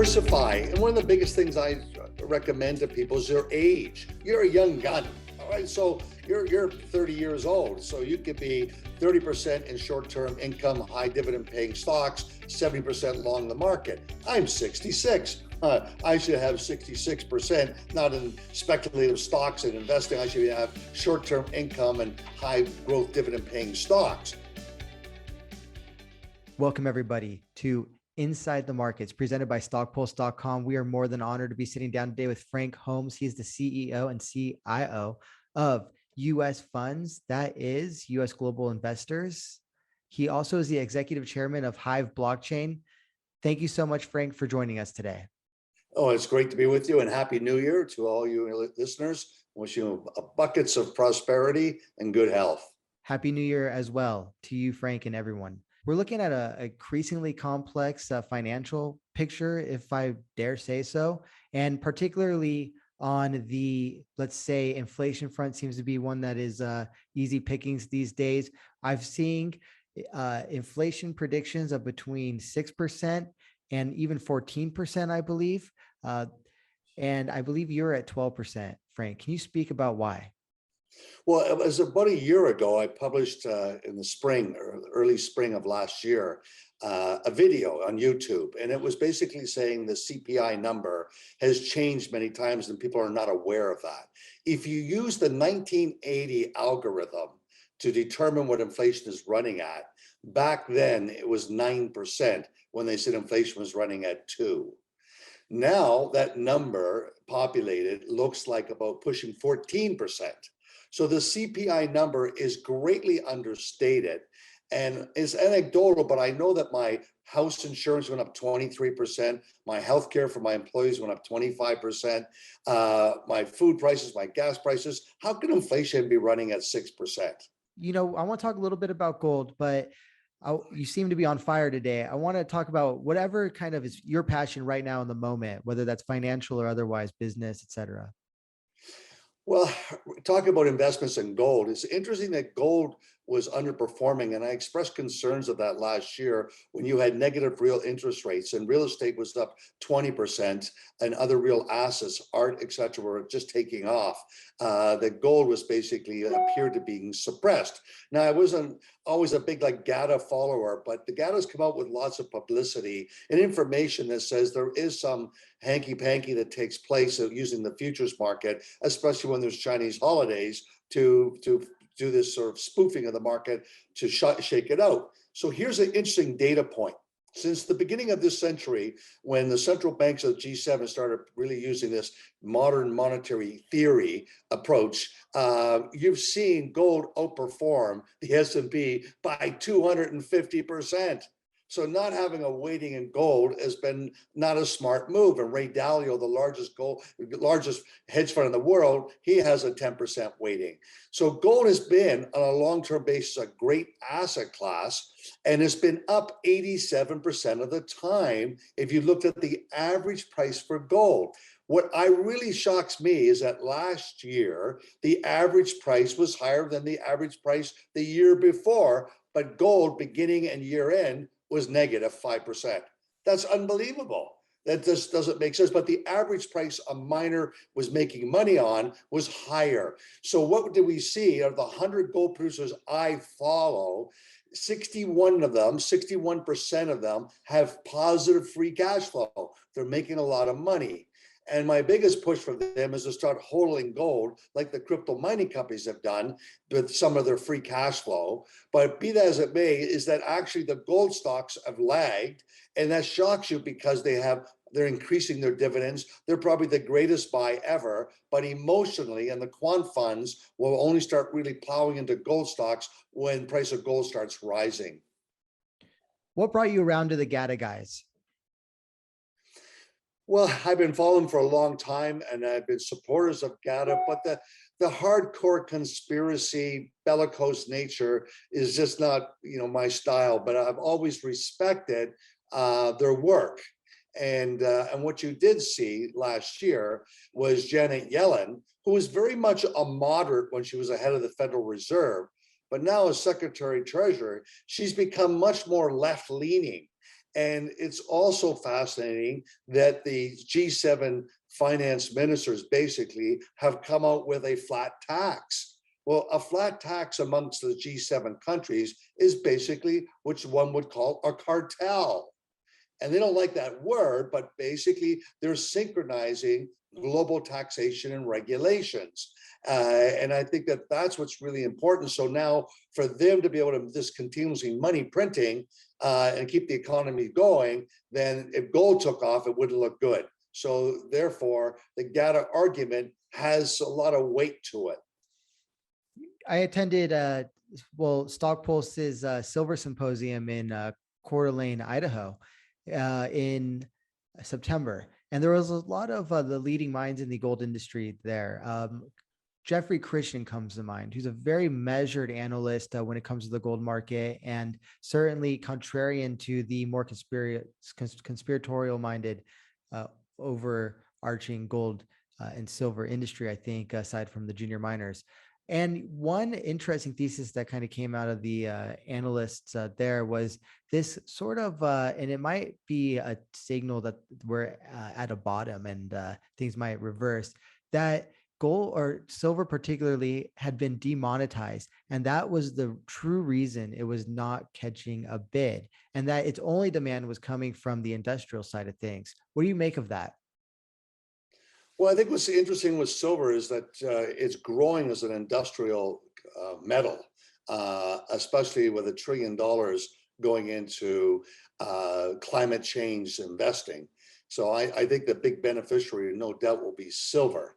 Diversify. And one of the biggest things I recommend to people is their age. You're a young gun, all right? So you're 30 years old. So you could be 30% in short-term income, high dividend paying stocks, 70% long the market. I'm 66. I should have 66%, not in speculative stocks and investing. I should have short-term income and high growth dividend paying stocks. Welcome everybody to Inside the Markets, presented by StockPulse.com. We are more than honored to be sitting down today with Frank Holmes. He is the CEO and CIO of US Funds, that is US Global Investors. He also is the executive chairman of HIVE Blockchain. Thank you so much, Frank, for joining us today. Oh, it's great to be with you, and Happy New Year to all you listeners. Wish you buckets of prosperity and good health. Happy New Year as well to you, Frank, and everyone. We're looking at an increasingly complex financial picture, if I dare say so, and particularly on the, let's say, inflation front seems to be one that is easy pickings these days. I've seen inflation predictions of between 6% and even 14%, I believe. And I believe you're at 12%, Frank. Can you speak about why? Well, it was about a year ago, I published in the spring or early spring of last year, a video on YouTube. And it was basically saying the CPI number has changed many times and people are not aware of that. If you use the 1980 algorithm to determine what inflation is running at, back then it was 9% when they said inflation was running at 2%. Now that number populated looks like about pushing 14%. So the CPI number is greatly understated and is anecdotal, but I know that my house insurance went up 23%, my healthcare for my employees went up 25%, my food prices, my gas prices. How can inflation be running at 6%? You know, I want to talk a little bit about gold, but you seem to be on fire today. I want to talk about whatever kind of is your passion right now in the moment, whether that's financial or otherwise, business, et cetera. Well, talking about investments in gold, it's interesting that gold was underperforming, and I expressed concerns of that last year when you had negative real interest rates and real estate was up 20% and other real assets, art, etc., were just taking off. That gold was basically appeared to being suppressed. Now, I wasn't always a big GATA follower, but the GATA's come out with lots of publicity and information that says there is some hanky-panky that takes place of using the futures market, especially when there's Chinese holidays, to do this sort of spoofing of the market to shake it out. So here's an interesting data point. Since the beginning of this century, when the central banks of G7 started really using this modern monetary theory approach, you've seen gold outperform the S&P by 250%. So not having a weighting in gold has been not a smart move. And Ray Dalio, the largest hedge fund in the world, he has a 10% weighting. So gold has been on a long-term basis a great asset class, and it's been up 87% of the time if you looked at the average price for gold. What really shocks me is that last year, the average price was higher than the average price the year before, but gold beginning and year end was negative 5%. That's unbelievable. That just doesn't make sense. But the average price a miner was making money on was higher. So what did we see? Of the 100 gold producers I follow, 61% of them have positive free cash flow. They're making a lot of money. And my biggest push for them is to start holding gold like the crypto mining companies have done with some of their free cash flow. But be that as it may, is that actually the gold stocks have lagged, and that shocks you because they're increasing their dividends. They're probably the greatest buy ever, but emotionally, and the quant funds will only start really plowing into gold stocks when price of gold starts rising. What brought you around to the GATA guys? Well, I've been following for a long time, and I've been supporters of GATA, but the hardcore conspiracy, bellicose nature is just not, my style. But I've always respected their work, and what you did see last year was Janet Yellen, who was very much a moderate when she was the head of the Federal Reserve, but now as Secretary Treasurer, she's become much more left-leaning. And it's also fascinating that the G7 finance ministers basically have come out with a flat tax. Well, a flat tax amongst the G7 countries is basically what one would call a cartel. And they don't like that word, but basically they're synchronizing global taxation and regulations. And I think that that's what's really important. So now for them to be able to this continuously money printing and keep the economy going, then if gold took off, it wouldn't look good. So therefore, the GATA argument has a lot of weight to it. I attended, StockPulse's silver symposium in Coeur d'Alene, Idaho, in September. And there was a lot of the leading minds in the gold industry there. Jeffrey Christian comes to mind, who's a very measured analyst when it comes to the gold market, and certainly contrarian to the more conspiratorial minded overarching gold and silver industry, I think, aside from the junior miners. And one interesting thesis that kind of came out of the analysts there was this sort of, and it might be a signal that we're at a bottom and things might reverse, that gold or silver particularly had been demonetized. And that was the true reason it was not catching a bid, and that its only demand was coming from the industrial side of things. What do you make of that? Well, I think what's interesting with silver is that it's growing as an industrial metal, especially with $1 trillion going into climate change investing. So I think the big beneficiary, no doubt, will be silver.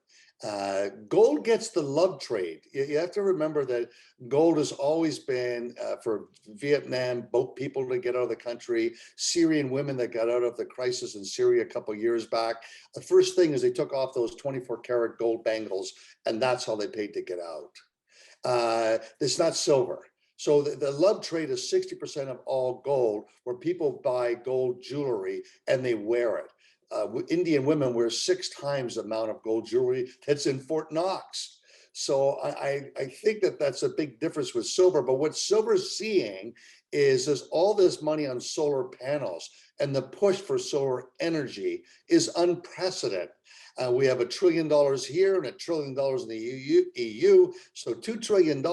Gold gets the love trade. You have to remember that gold has always been for Vietnam boat people to get out of the country, Syrian women that got out of the crisis in Syria a couple of years back. The first thing is they took off those 24 karat gold bangles, and that's how they paid to get out. It's not silver. So the love trade is 60% of all gold, where people buy gold jewelry and they wear it. Indian women wear 6 times the amount of gold jewelry that's in Fort Knox. So I think that that's a big difference with silver. But what silver's seeing is there's all this money on solar panels, and the push for solar energy is unprecedented. We have $1 trillion here and $1 trillion in the EU. So $2 trillion.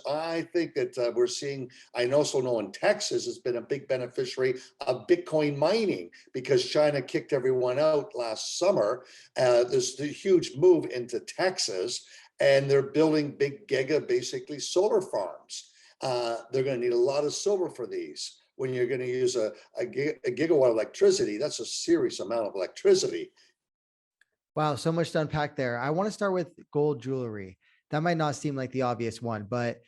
I think that we're seeing, I also know in Texas has been a big beneficiary of Bitcoin mining because China kicked everyone out last summer. There's a huge move into Texas, and they're building big basically solar farms. They're going to need a lot of silver for these. When you're going to use a gigawatt of electricity, that's a serious amount of electricity. Wow, so much to unpack there. I want to start with gold jewelry. That might not seem like the obvious one, but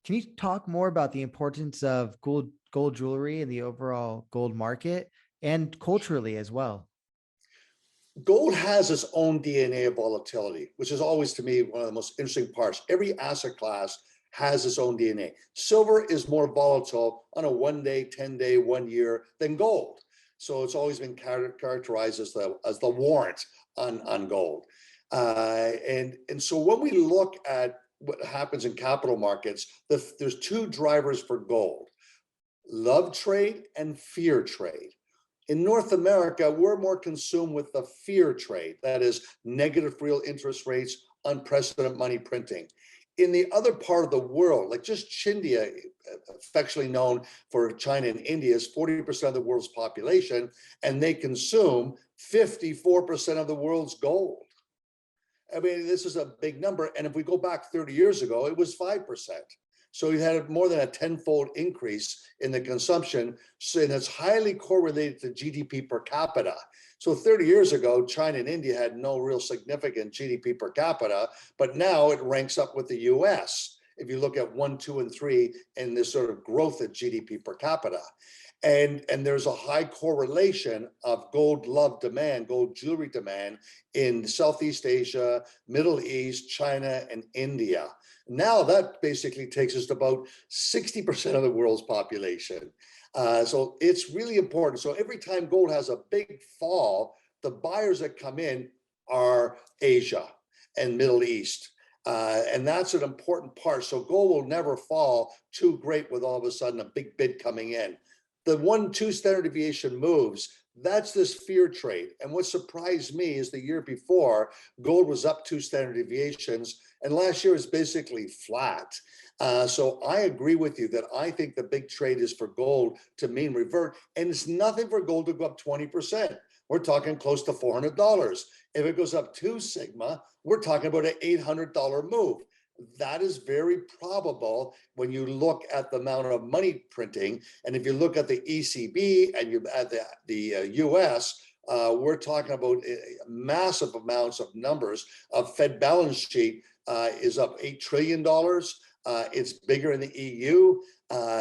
can you talk more about the importance of gold jewelry in the overall gold market and culturally as well? Gold has its own DNA of volatility, which is always, to me, one of the most interesting parts. Every asset class has its own DNA. Silver is more volatile on a 1 day, 10 day, 1 year than gold. So it's always been characterized as the warrant on gold. And so when we look at what happens in capital markets, there's 2 drivers for gold: love trade and fear trade. In North America, we're more consumed with the fear trade, that is negative real interest rates, unprecedented money printing. In the other part of the world, like just India, affectionately known for China and India, is 40% of the world's population, and they consume 54% of the world's gold. I mean, this is a big number. And if we go back 30 years ago, it was 5%. So you had more than a 10-fold increase in the consumption, and it's highly correlated to GDP per capita. So 30 years ago, China and India had no real significant GDP per capita, but now it ranks up with the US. If you look at 1, 2, and 3 in this sort of growth of GDP per capita. And there's a high correlation of gold love demand, gold jewelry demand in Southeast Asia, Middle East, China, and India. Now that basically takes us to about 60% of the world's population. So it's really important. So every time gold has a big fall, the buyers that come in are Asia and Middle East. And that's an important part. So gold will never fall too great with all of a sudden a big bid coming in. the 1-2 standard deviation moves, that's this fear trade. And what surprised me is the year before, gold was up 2 standard deviations, and last year was basically flat. So I agree with you that I think the big trade is for gold to mean revert, and it's nothing for gold to go up 20%. We're talking close to $400. If it goes up 2 sigma, we're talking about an $800 move. That is very probable when you look at the amount of money printing. And if you look at the ECB and you at the US, we're talking about massive amounts of numbers of Fed balance sheet is up $8 trillion. It's bigger in the EU.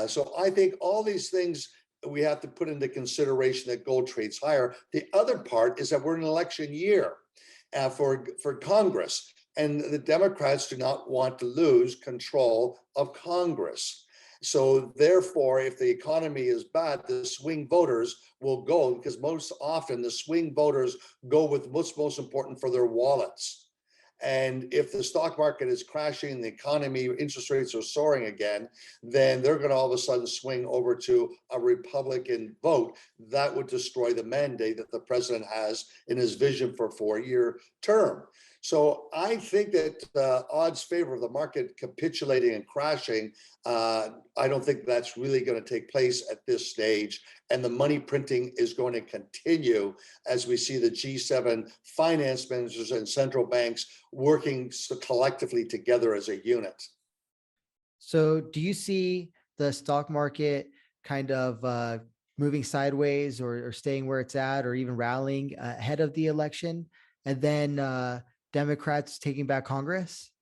So I think all these things we have to put into consideration that gold trades higher. The other part is that we're in an election year for Congress. And the Democrats do not want to lose control of Congress. So therefore, if the economy is bad, the swing voters will go, because most often the swing voters go with what's most important for their wallets. And if the stock market is crashing, the economy, interest rates are soaring again, then they're going to all of a sudden swing over to a Republican vote. That would destroy the mandate that the president has in his vision for a 4-year term. So I think that odds favor the market capitulating and crashing. I don't think that's really going to take place at this stage. And the money printing is going to continue as we see the G7 finance ministers and central banks working collectively together as a unit. So do you see the stock market kind of moving sideways or staying where it's at, or even rallying ahead of the election, and then Democrats taking back Congress?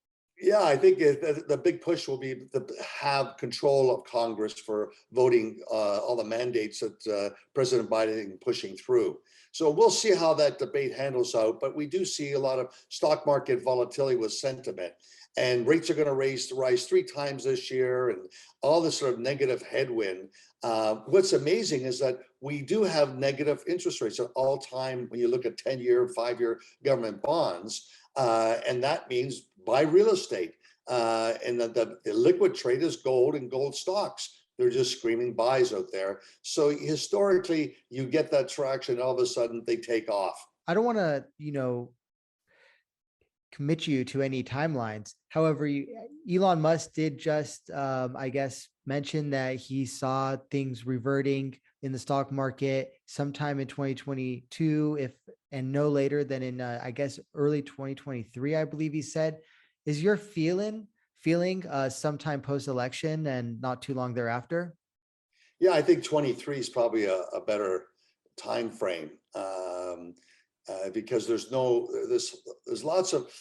Yeah, I think the big push will be to have control of Congress for voting all the mandates that President Biden is pushing through. So we'll see how that debate handles out. But we do see a lot of stock market volatility with sentiment, and rates are going to rise 3 times this year, and all this sort of negative headwind. What's amazing is that we do have negative interest rates at all time when you look at 10-year, 5-year government bonds. And that means buy real estate. And the liquid trade is gold and gold stocks. They're just screaming buys out there. So historically, you get that traction, all of a sudden they take off. I don't want to, commit you to any timelines. However, Elon Musk did just, I guess, mention that he saw things reverting in the stock market sometime in 2022, and no later than in, I guess, early 2023, I believe he said. Is your feeling sometime post-election and not too long thereafter? Yeah, I think 23 is probably a better time frame, because there's lots of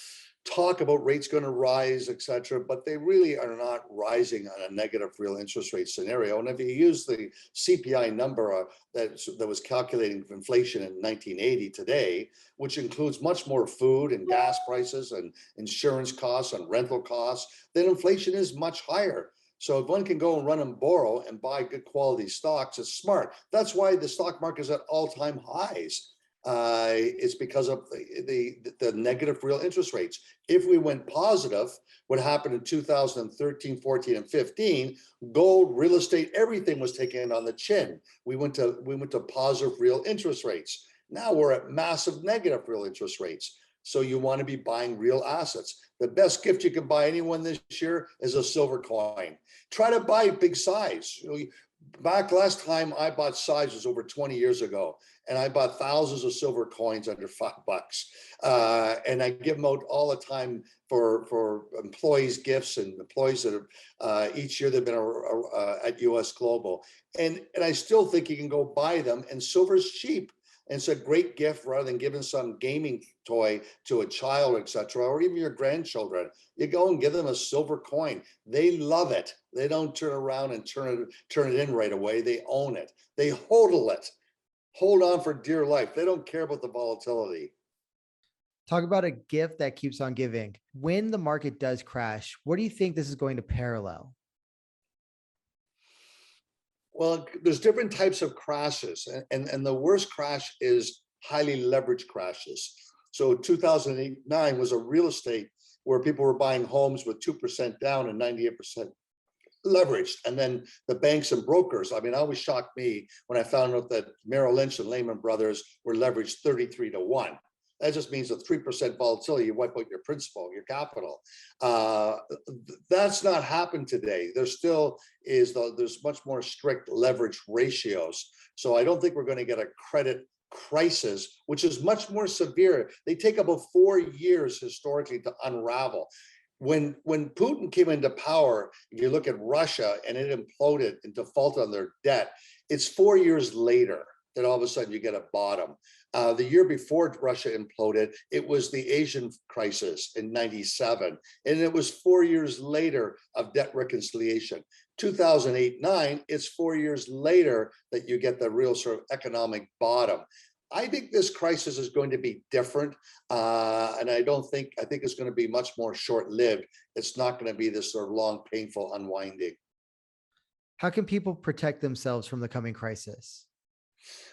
talk about rates going to rise, et cetera, but they really are not rising on a negative real interest rate scenario. And if you use the CPI number that was calculating inflation in 1980 today, which includes much more food and gas prices and insurance costs and rental costs, then inflation is much higher. So if one can go and run and borrow and buy good quality stocks, it's smart. That's why the stock market is at all-time highs. It's because of the negative real interest rates. If we went positive, what happened in 2013, 14, and 15, gold, real estate, everything was taken on the chin. We went to positive real interest rates. Now we're at massive negative real interest rates. So you want to be buying real assets. The best gift you can buy anyone this year is a silver coin. Try to buy big size. Back last time I bought size was over 20 years ago, and I bought thousands of silver coins under $5. And I give them out all the time for employees gifts, and employees that have each year they've been at US Global. And I still think you can go buy them, and silver's cheap. And it's a great gift rather than giving some gaming toy to a child, etc., or even your grandchildren. You go and give them a silver coin. They love it. They don't turn around and turn it in right away. They own it. They hodl it. Hold on for dear life. They don't care about the volatility. Talk about a gift that keeps on giving. When the market does crash, what do you think this is going to parallel? Well, there's different types of crashes, and the worst crash is highly leveraged crashes. So 2008-9 was a real estate where people were buying homes with 2% down and 98% leveraged. And then the banks and brokers, I mean, it always shocked me when I found out that Merrill Lynch and Lehman Brothers were leveraged 33-1. That just means a 3% volatility, you wipe out your principal, your capital. That's not happened today. There still is, there's much more strict leverage ratios. So I don't think we're going to get a credit crisis, which is much more severe. They take about 4 years historically to unravel. When Putin came into power, if you look at Russia and it imploded and defaulted on their debt, it's 4 years later that all of a sudden you get a bottom. The year before Russia imploded, it was the Asian crisis in '97, and it was 4 years later of debt reconciliation. 2008-9, it's 4 years later that you get the real sort of economic bottom. I think this crisis is going to be different, and I think it's going to be much more short-lived. It's not going to be this sort of long, painful unwinding. How can people protect themselves from the coming crisis?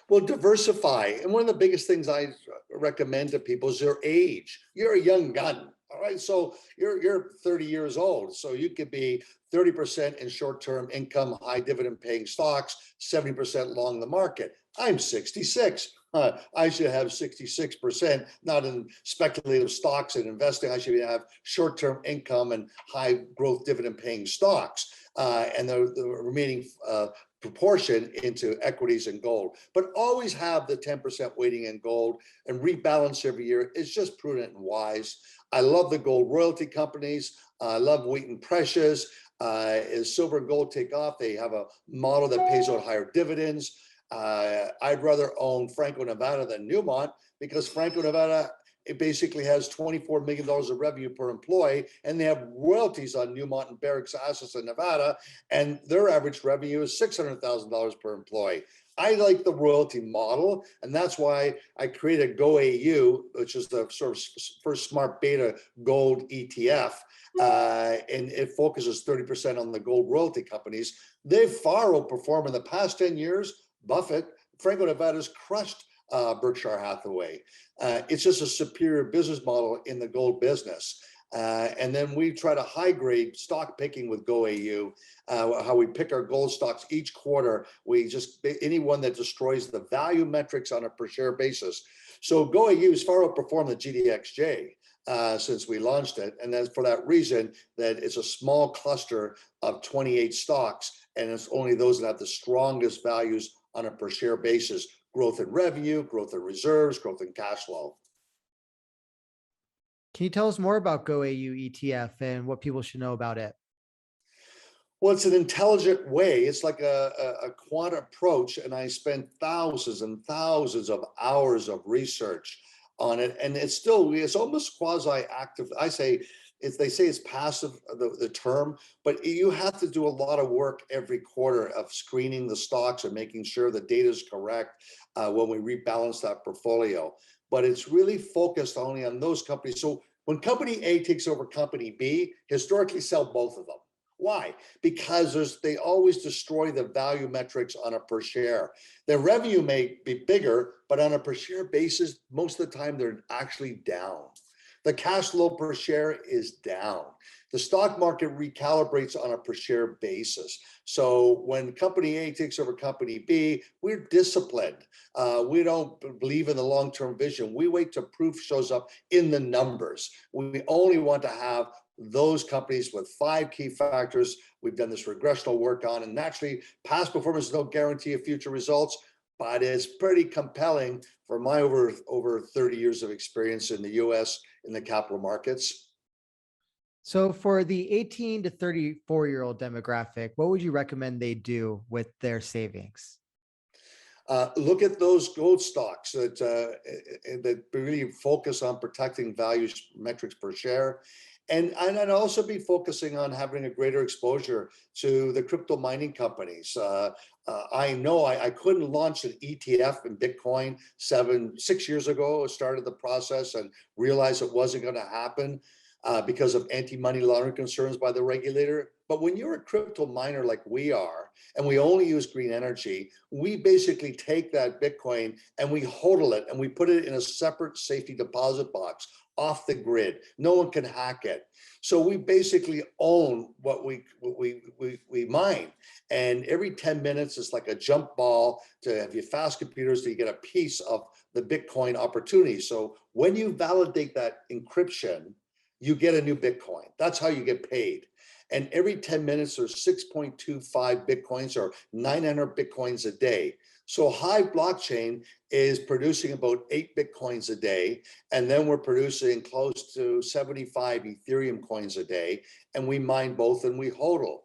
Well, diversify. And one of the biggest things I recommend to people is their age. You're a young gun. All right. So you're 30 years old. So you could be 30% in short-term income, high dividend paying stocks, 70% long the market. I'm 66. I should have 66%, not in speculative stocks and investing. I should have short-term income and high growth dividend paying stocks. And the remaining proportion into equities and gold, but always have the 10% weighting in gold and rebalance every year. It's just prudent and wise. I love the gold royalty companies. I love Wheaton Precious. As silver and gold take off, they have a model that pays out higher dividends. I'd rather own Franco-Nevada than Newmont, because Franco-Nevada, it basically has $24 million of revenue per employee, and they have royalties on Newmont and Barrick's assets in Nevada, and their average revenue is $600,000 per employee. I like the royalty model, and that's why I created GoAU, which is the sort of first smart beta gold ETF, and it focuses 30% on the gold royalty companies. They've far outperformed in the past 10 years. Buffett, Franco-Nevada's crushed Berkshire Hathaway. It's just a superior business model in the gold business. And then we try to high grade stock picking with GoAU, how we pick our gold stocks each quarter. We just, anyone that destroys the value metrics on a per share basis. So GoAU has far outperformed the GDXJ since we launched it. And that's for that reason that it's a small cluster of 28 stocks, and it's only those that have the strongest values on a per share basis: growth in revenue, growth in reserves, growth in cash flow. Can you tell us more about GoAU ETF and what people should know about it? Well, it's an intelligent way. It's like a quant approach, and I spent thousands and thousands of hours of research on it, and it's almost quasi-active. They say it's passive, the term, but you have to do a lot of work every quarter of screening the stocks and making sure the data is correct when we rebalance that portfolio. But it's really focused only on those companies. So when company A takes over company B, historically sell both of them. Why? Because they always destroy the value metrics on a per share. Their revenue may be bigger, but on a per share basis, most of the time they're actually down. The cash flow per share is down. The stock market recalibrates on a per share basis. So when company A takes over company B, we're disciplined. We don't believe in the long-term vision. We wait till proof shows up in the numbers. We only want to have those companies with 5 key factors we've done this regressional work on, and naturally past performance is no guarantee of future results, but it's pretty compelling for my over 30 years of experience in the US in the capital markets. So for the 18 to 34-year-old demographic, what would you recommend they do with their savings? Look at those gold stocks that really focus on protecting value metrics per share. And I'd also be focusing on having a greater exposure to the crypto mining companies. I know I couldn't launch an ETF in Bitcoin 6 years ago. I started the process and realized it wasn't going to happen because of anti-money laundering concerns by the regulator. But when you're a crypto miner like we are, and we only use green energy, we basically take that Bitcoin and we HODL it and we put it in a separate safety deposit box. off the grid. No one can hack it. So we basically own what we mine. And every 10 minutes, it's like a jump ball to have your fast computers to get a piece of the Bitcoin opportunity. So when you validate that encryption, you get a new Bitcoin. That's how you get paid. And every 10 minutes, there's 6.25 Bitcoins or 900 Bitcoins a day. So HIVE Blockchain is producing about 8 Bitcoins a day. And then we're producing close to 75 Ethereum coins a day. And we mine both and we hodl.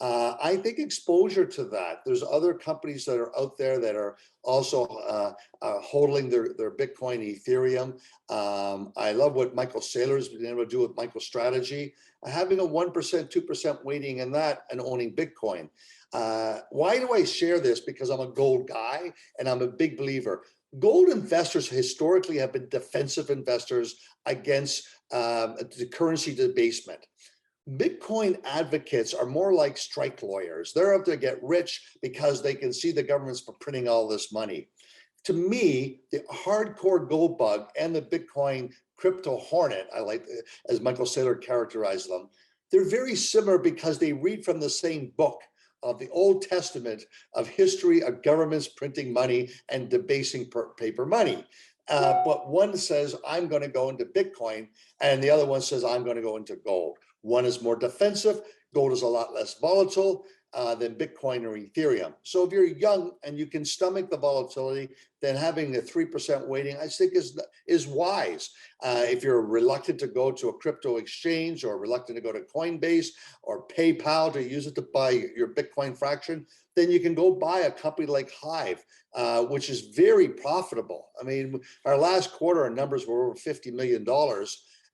I think exposure to that, there's other companies that are out there that are also hodling their Bitcoin, Ethereum. I love what Michael Saylor's been able to do with MicroStrategy, having a 1%, 2% weighting in that and owning Bitcoin. Why do I share this? Because I'm a gold guy and I'm a big believer. Gold investors historically have been defensive investors against the currency debasement. Bitcoin advocates are more like strike lawyers. They're out to get rich because they can see the government's printing all this money. To me, the hardcore gold bug and the Bitcoin crypto hornet, I like, as Michael Saylor characterized them, they're very similar because they read from the same book of the Old Testament of history of governments printing money and debasing paper money. But one says, I'm going to go into Bitcoin, and the other one says, I'm going to go into gold. One is more defensive. Gold is a lot less volatile than Bitcoin or Ethereum. So if you're young and you can stomach the volatility, then having a 3% weighting, I think is wise. If you're reluctant to go to a crypto exchange or reluctant to go to Coinbase or PayPal to use it to buy your Bitcoin fraction, then you can go buy a company like HIVE, which is very profitable. I mean, our last quarter, our numbers were over $50 million.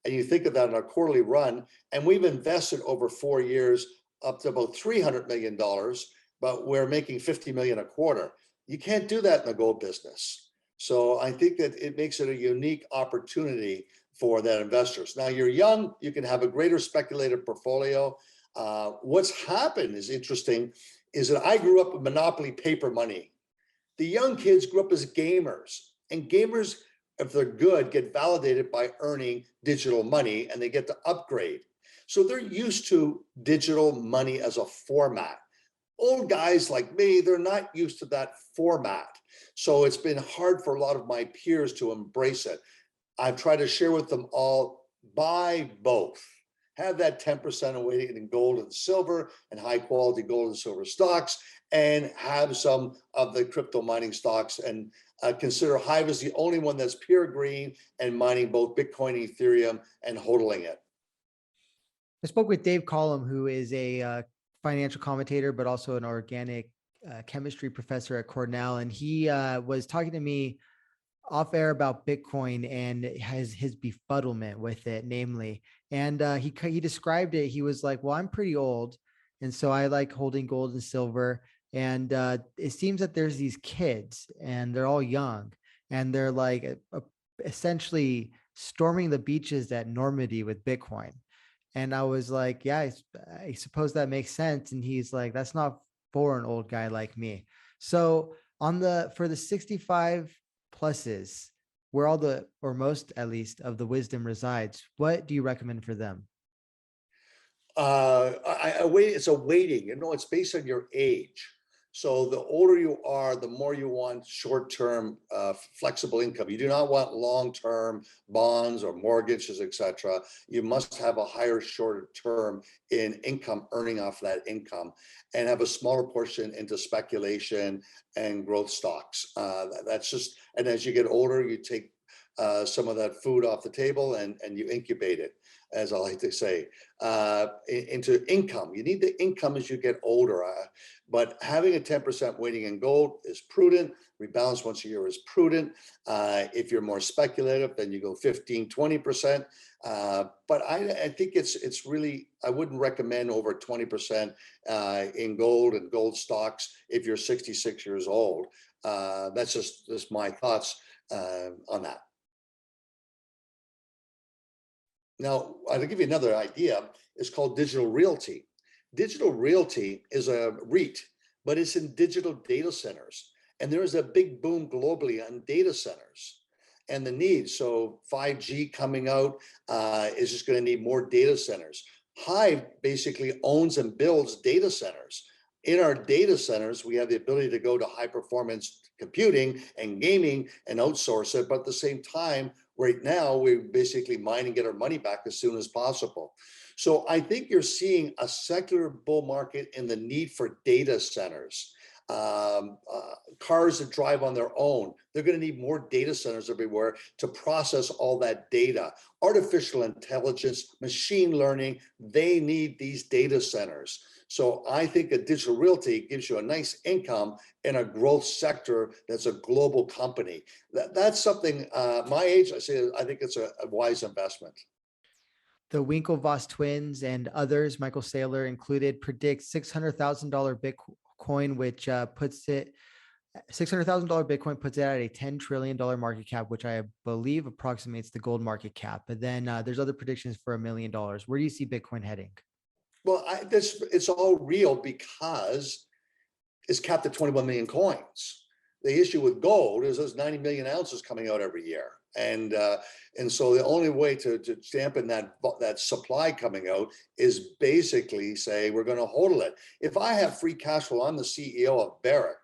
And you think of that in our quarterly run, and we've invested over 4 years up to about $300 million, but we're making 50 million a quarter. You can't do that in the gold business. So I think that it makes it a unique opportunity for that investors. Now you're young, you can have a greater speculative portfolio. What's happened is interesting, is that I grew up with monopoly paper money. The young kids grew up as gamers, and gamers, if they're good, get validated by earning digital money and they get to upgrade. So they're used to digital money as a format. Old guys like me, they're not used to that format. So it's been hard for a lot of my peers to embrace it. I've tried to share with them all, buy both. Have that 10% of weighting in gold and silver and high quality gold and silver stocks, and have some of the crypto mining stocks, and consider HIVE as the only one that's pure green and mining both Bitcoin, Ethereum, and hodling it. I spoke with Dave Collum, who is a financial commentator, but also an organic chemistry professor at Cornell. And he was talking to me off air about Bitcoin and his befuddlement with it, namely. And he described it. He was like, well, I'm pretty old, and so I like holding gold and silver. And it seems that there's these kids and they're all young and they're like essentially storming the beaches at Normandy with Bitcoin. And I was like, yeah, I suppose that makes sense. And he's like, that's not for an old guy like me. So for the 65 pluses, where all or most at least of the wisdom resides, what do you recommend for them? It's a weighting, it's based on your age. So the older you are, the more you want short-term flexible income. You do not want long-term bonds or mortgages, etc. You must have a higher shorter term in income, earning off that income, and have a smaller portion into speculation and growth stocks. That's just, and as you get older, you take some of that food off the table and you incubate it, as I like to say, into income. You need the income as you get older, but having a 10% weighting in gold is prudent. Rebalance once a year is prudent. If you're more speculative, then you go 15, 20%. But I think it's really, I wouldn't recommend over 20% in gold and gold stocks if you're 66 years old. That's just my thoughts on that. Now, I'll give you another idea. It's called digital realty. Digital realty is a REIT, but it's in digital data centers. And there is a big boom globally on data centers. and the need. So 5G coming out is just going to need more data centers. Hive basically owns and builds data centers. In our data centers, we have the ability to go to high performance computing and gaming and outsource it. But at the same time, right now, we basically mine and get our money back as soon as possible. So I think you're seeing a secular bull market in the need for data centers. Cars that drive on their own, they're going to need more data centers everywhere to process all that data. Artificial intelligence, machine learning, they need these data centers. So I think a digital realty gives you a nice income in a growth sector that's a global company. That's something, my age, I think it's a wise investment. The Winklevoss twins and others, Michael Saylor included, predict $600,000 Bitcoin, which puts it $600,000 Bitcoin puts it at a $10 trillion market cap, which I believe approximates the gold market cap. But then there's other predictions for $1 million. Where do you see Bitcoin heading? Well, it's all real because it's capped at 21 million coins. The issue with gold is there's 90 million ounces coming out every year. And so the only way to dampen that supply coming out is basically say, we're going to hodl it. If I have free cash flow, I'm the CEO of Barrick.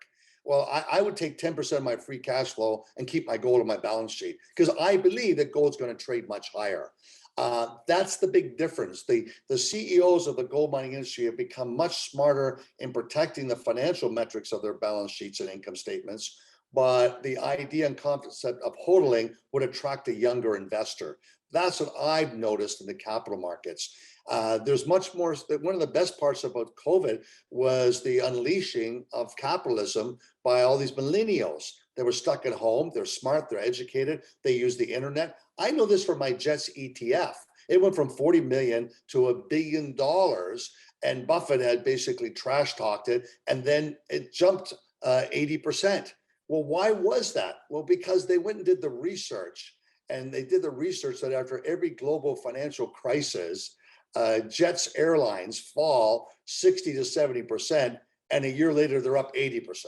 Well, I would take 10% of my free cash flow and keep my gold on my balance sheet because I believe that gold's going to trade much higher. That's the big difference. The CEOs of the gold mining industry have become much smarter in protecting the financial metrics of their balance sheets and income statements. But the idea and concept of hodling would attract a younger investor. That's what I've noticed in the capital markets. There's much more. One of the best parts about COVID was the unleashing of capitalism by all these millennials. They were stuck at home. They're smart. They're educated. They use the internet. I know this from my Jets ETF. It went from 40 million to $1 billion, and Buffett had basically trash talked it, and then it jumped 80%. Well, why was that? Well, because they went and did the research, and they did the research that after every global financial crisis, Jets airlines fall 60 to 70%, and a year later they're up 80%.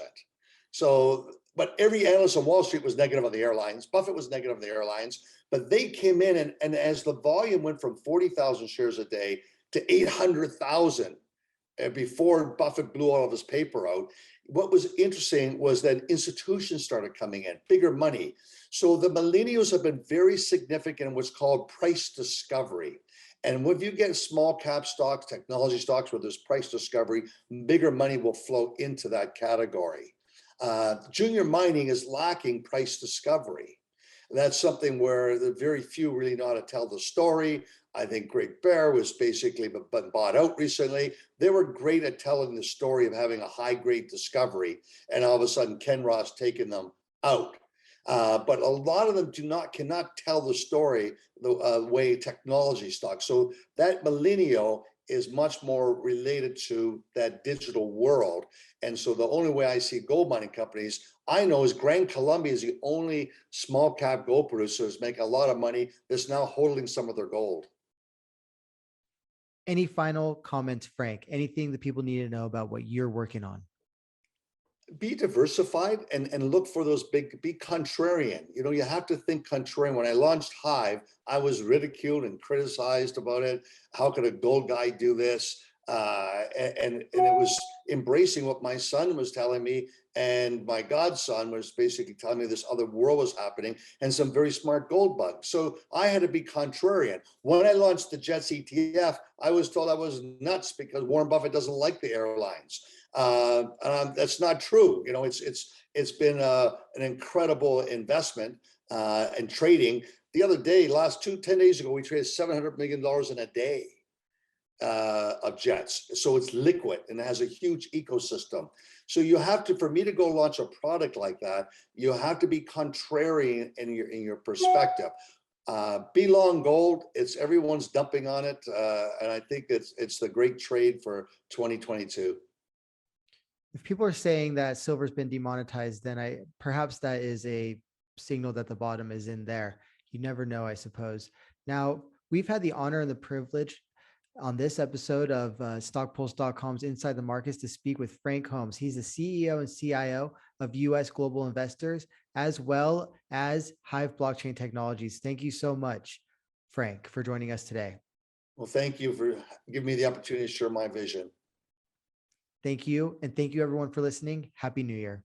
So, but every analyst on Wall Street was negative on the airlines. Buffett was negative on the airlines, but they came in and as the volume went from 40,000 shares a day to 800,000 before Buffett blew all of his paper out, what was interesting was that institutions started coming in, bigger money. So the millennials have been very significant in what's called price discovery. And when you get small cap stocks, technology stocks where there's price discovery, bigger money will flow into that category. Junior mining is lacking price discovery. That's something where the very few really know how to tell the story. I think Great Bear was basically been bought out recently. They were great at telling the story of having a high grade discovery, and all of a sudden Ken Ross taking them out. But a lot of them cannot tell the story the way technology stocks. So that millennial is much more related to that digital world. And so the only way I see gold mining companies I know is Gran Colombia is the only small cap gold producers make a lot of money that's now holding some of their gold. Any final comments, Frank? Anything that people need to know about what you're working on? Be diversified and look for those be contrarian. You know, you have to think contrarian. When I launched Hive, I was ridiculed and criticized about it. How could a gold guy do this? And it was embracing what my son was telling me, and my godson was basically telling me this other world was happening, and some very smart gold bugs. So I had to be contrarian. When I launched the Jets ETF, I was told I was nuts because Warren Buffett doesn't like the airlines. That's not true. You know, it's been an incredible investment and trading. The other day, 10 days ago, we traded $700 million in a day of Jets. So it's liquid and it has a huge ecosystem. So you have to, for me to go launch a product like that, you have to be contrarian in your perspective. Be long gold. It's everyone's dumping on it, and I think it's the great trade for 2022. If people are saying that silver's been demonetized, then perhaps that is a signal that the bottom is in there. You never know, I suppose. Now, we've had the honor and the privilege on this episode of StockPulse.com's Inside the Markets to speak with Frank Holmes. He's the CEO and CIO of US global investors, as well as HIVE Blockchain Technologies. Thank you so much, Frank, for joining us today. Well, thank you for giving me the opportunity to share my vision. Thank you. And thank you everyone for listening. Happy New Year.